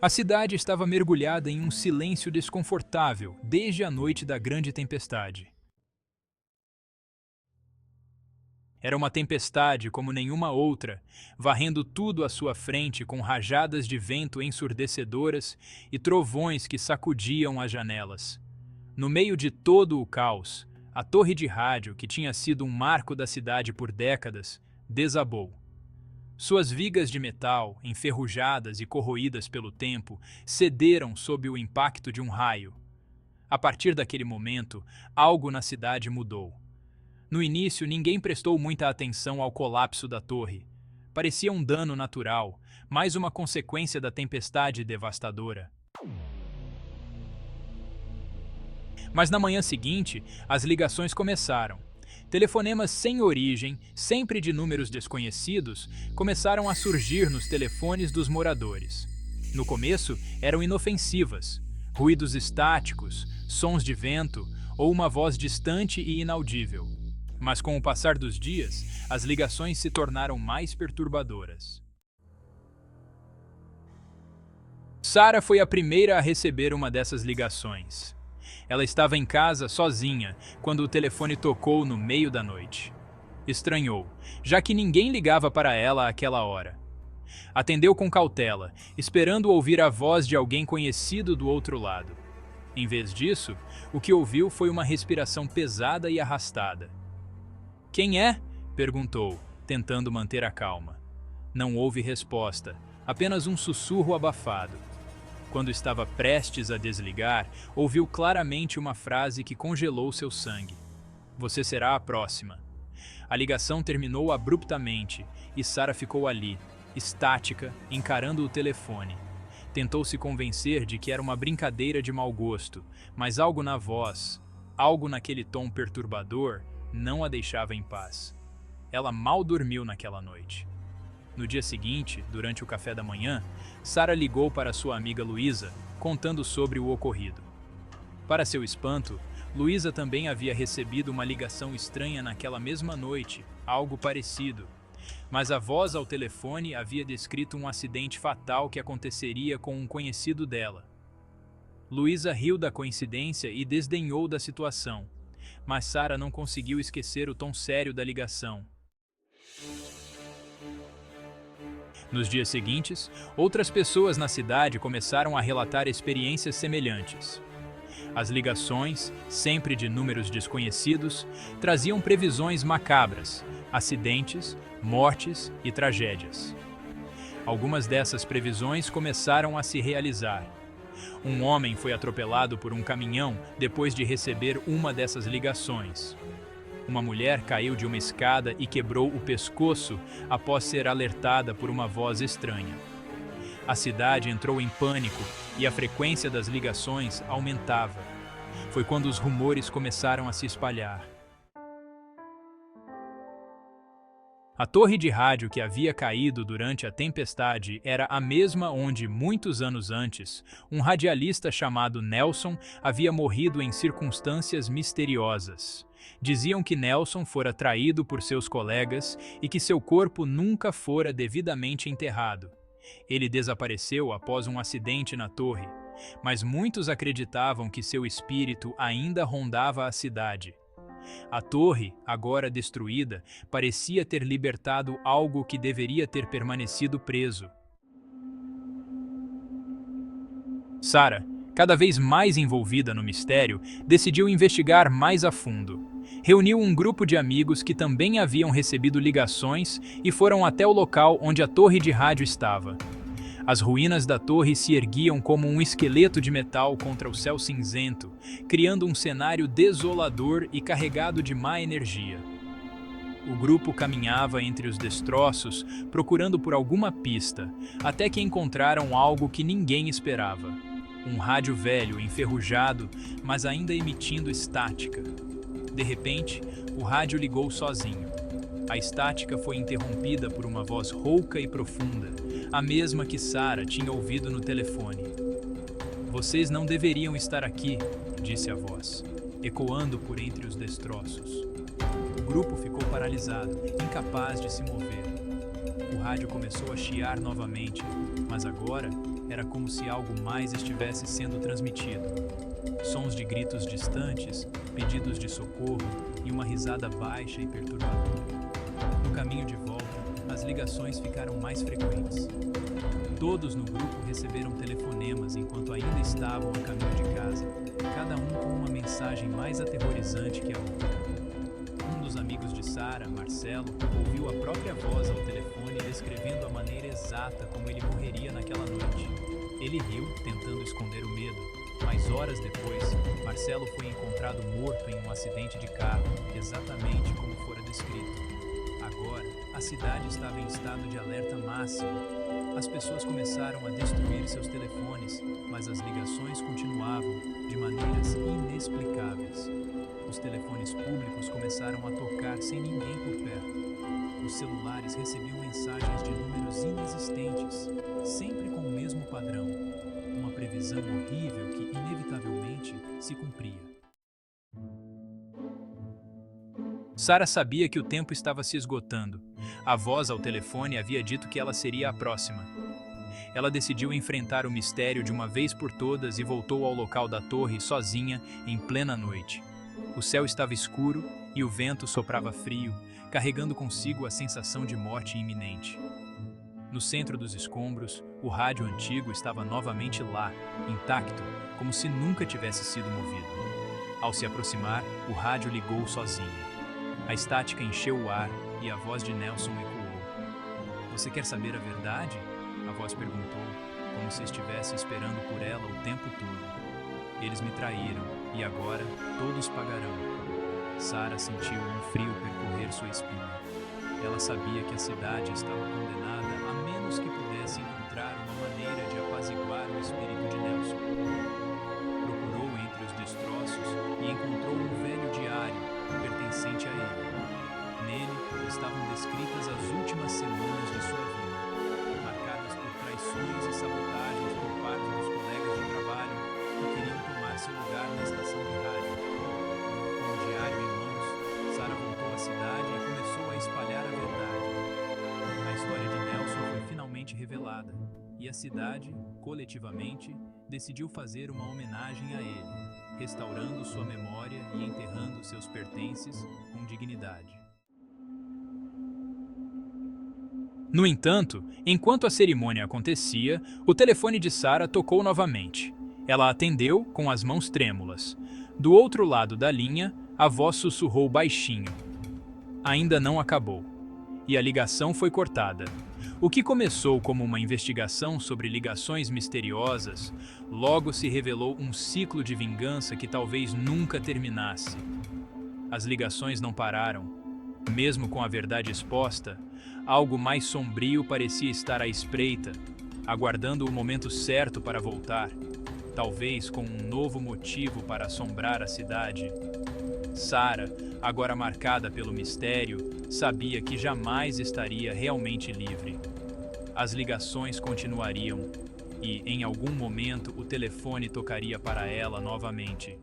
A cidade estava mergulhada em um silêncio desconfortável desde a noite da grande tempestade. Era uma tempestade como nenhuma outra, varrendo tudo à sua frente com rajadas de vento ensurdecedoras e trovões que sacudiam as janelas. No meio de todo o caos, a torre de rádio, que tinha sido um marco da cidade por décadas, desabou. Suas vigas de metal, enferrujadas e corroídas pelo tempo, cederam sob o impacto de um raio. A partir daquele momento, algo na cidade mudou. No início, ninguém prestou muita atenção ao colapso da torre. Parecia um dano natural, mais uma consequência da tempestade devastadora. Mas na manhã seguinte, as ligações começaram. Telefonemas sem origem, sempre de números desconhecidos, começaram a surgir nos telefones dos moradores. No começo, eram inofensivas. Ruídos estáticos, sons de vento ou uma voz distante e inaudível. Mas com o passar dos dias, as ligações se tornaram mais perturbadoras. Sarah foi a primeira a receber uma dessas ligações. Ela estava em casa sozinha quando o telefone tocou no meio da noite. Estranhou, já que ninguém ligava para ela àquela hora. Atendeu com cautela, esperando ouvir a voz de alguém conhecido do outro lado. Em vez disso, o que ouviu foi uma respiração pesada e arrastada. "Quem é?" perguntou, tentando manter a calma. Não houve resposta, apenas um sussurro abafado. Quando estava prestes a desligar, ouviu claramente uma frase que congelou seu sangue. "Você será a próxima." A ligação terminou abruptamente e Sarah ficou ali, estática, encarando o telefone. Tentou se convencer de que era uma brincadeira de mau gosto, mas algo na voz, algo naquele tom perturbador, não a deixava em paz. Ela mal dormiu naquela noite. No dia seguinte, durante o café da manhã, Sarah ligou para sua amiga Luísa, contando sobre o ocorrido. Para seu espanto, Luísa também havia recebido uma ligação estranha naquela mesma noite, algo parecido. Mas a voz ao telefone havia descrito um acidente fatal que aconteceria com um conhecido dela. Luísa riu da coincidência e desdenhou da situação, mas Sarah não conseguiu esquecer o tom sério da ligação. Nos dias seguintes, outras pessoas na cidade começaram a relatar experiências semelhantes. As ligações, sempre de números desconhecidos, traziam previsões macabras, acidentes, mortes e tragédias. Algumas dessas previsões começaram a se realizar. Um homem foi atropelado por um caminhão depois de receber uma dessas ligações. Uma mulher caiu de uma escada e quebrou o pescoço após ser alertada por uma voz estranha. A cidade entrou em pânico e a frequência das ligações aumentava. Foi quando os rumores começaram a se espalhar. A torre de rádio que havia caído durante a tempestade era a mesma onde, muitos anos antes, um radialista chamado Nelson havia morrido em circunstâncias misteriosas. Diziam que Nelson fora traído por seus colegas e que seu corpo nunca fora devidamente enterrado. Ele desapareceu após um acidente na torre, mas muitos acreditavam que seu espírito ainda rondava a cidade. A torre, agora destruída, parecia ter libertado algo que deveria ter permanecido preso. Sarah, cada vez mais envolvida no mistério, decidiu investigar mais a fundo. Reuniu um grupo de amigos que também haviam recebido ligações e foram até o local onde a torre de rádio estava. As ruínas da torre se erguiam como um esqueleto de metal contra o céu cinzento, criando um cenário desolador e carregado de má energia. O grupo caminhava entre os destroços, procurando por alguma pista, até que encontraram algo que ninguém esperava. Um rádio velho, enferrujado, mas ainda emitindo estática. De repente, o rádio ligou sozinho. A estática foi interrompida por uma voz rouca e profunda, a mesma que Sarah tinha ouvido no telefone. "Vocês não deveriam estar aqui", disse a voz, ecoando por entre os destroços. O grupo ficou paralisado, incapaz de se mover. O rádio começou a chiar novamente, mas agora era como se algo mais estivesse sendo transmitido. Sons de gritos distantes, pedidos de socorro e uma risada baixa e perturbadora. No caminho de volta, as ligações ficaram mais frequentes. Todos no grupo receberam telefonemas enquanto ainda estavam a caminho de casa, cada um com uma mensagem mais aterrorizante que a outra. Um dos amigos de Sarah, Marcelo, ouviu a própria voz ao telefone descrevendo a maneira exata como ele morreria naquela noite. Ele riu, tentando esconder o medo, mas horas depois, Marcelo foi encontrado morto em um acidente de carro, exatamente como fora descrito. Agora, a cidade estava em estado de alerta máximo. As pessoas começaram a destruir seus telefones, mas as ligações continuavam de maneiras inexplicáveis. Os telefones públicos começaram a tocar sem ninguém por perto. Os celulares recebiam mensagens de números inexistentes, sempre com o mesmo padrão. Uma previsão horrível que, inevitavelmente, se cumpria. Sarah sabia que o tempo estava se esgotando. A voz ao telefone havia dito que ela seria a próxima. Ela decidiu enfrentar o mistério de uma vez por todas e voltou ao local da torre sozinha, em plena noite. O céu estava escuro e o vento soprava frio, carregando consigo a sensação de morte iminente. No centro dos escombros, o rádio antigo estava novamente lá, intacto, como se nunca tivesse sido movido. Ao se aproximar, o rádio ligou sozinho. A estática encheu o ar e a voz de Nelson ecoou. "Você quer saber a verdade?" A voz perguntou, como se estivesse esperando por ela o tempo todo. "Eles me traíram, e agora todos pagarão." Sarah sentiu um frio percorrer sua espinha. Ela sabia que a cidade estava condenada a menos que pudesse encontrar uma maneira de apaziguar o espírito de Nelson. Procurou entre os destroços e encontrou um velho diário pertencente a ele. Nele estavam descritas as últimas semanas de sua vida, marcadas por traições e sabotagens por parte dos colegas de trabalho que queriam tomar seu lugar na estação de rádio. Com o diário em mãos, Sarah voltou à cidade e começou a espalhar a verdade. A história de Nelson foi finalmente revelada, e a cidade, coletivamente, decidiu fazer uma homenagem a ele, restaurando sua memória e enterrando seus pertences com dignidade. No entanto, enquanto a cerimônia acontecia, o telefone de Sarah tocou novamente. Ela atendeu com as mãos trêmulas. Do outro lado da linha, a voz sussurrou baixinho. Ainda não acabou. E a ligação foi cortada. O que começou como uma investigação sobre ligações misteriosas, logo se revelou um ciclo de vingança que talvez nunca terminasse. As ligações não pararam. Mesmo com a verdade exposta, algo mais sombrio parecia estar à espreita, aguardando o momento certo para voltar, talvez com um novo motivo para assombrar a cidade. Sarah, agora marcada pelo mistério, sabia que jamais estaria realmente livre. As ligações continuariam, e, em algum momento, o telefone tocaria para ela novamente.